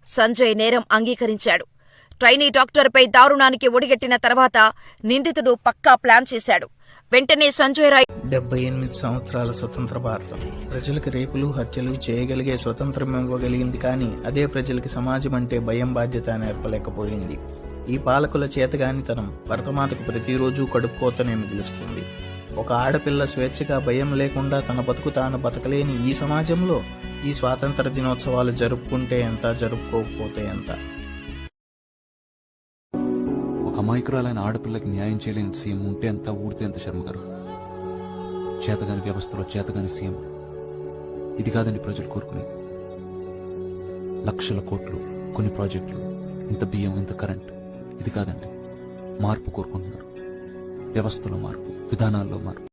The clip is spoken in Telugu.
సంజయ్ నేరం అంగీకరించాడు. ట్రైనీ డాక్టర్పై దారుణానికి ఒడిగట్టిన తర్వాత నిందితుడు పక్కా ప్లాన్ చేశాడు. వెంటనే సంజయ్ రాయ్ 78 సంవత్సరాల స్వతంత్ర భారతం ప్రజలకు రేపులు హత్యలు చేయగలిగే స్వతంత్రం ఇవ్వగలిగింది. కానీ అదే ప్రజలకి సమాజం అంటే భయం బాధ్యత నేర్పలేకపోయింది. ఈ పాలకుల చేతగానితనం భరతమాతకు ప్రతిరోజు కడుపుకోతనే మిగులుస్తుంది. ఒక ఆడపిల్ల స్వేచ్ఛగా భయం లేకుండా తన బతుకు తాను బతకలేని ఈ సమాజంలో ఈ స్వాతంత్ర దినోత్సవాలు జరుపుకుంటే ఎంత, జరుపుకోకపోతే ఎంత. ఒక అమాయకురాలైన ఆడపిల్లకి న్యాయం చేయలేని సీఎం ఉంటే ఎంత, ఊడితే ఎంత. శర్మ గారు, చేతగాని వ్యవస్థలో చేతగాని సీఎం. ఇది కాదండి ప్రజలు కోరుకునేది. లక్షల కోట్లు, కొన్ని ప్రాజెక్టులు, ఇంత బియ్యం, ఇంత కరెంట్. ఇది కాదండి. మార్పు కోరుకుంటున్నారు. వ్యవస్థలో మార్పు, విధానాల్లో మార్పు.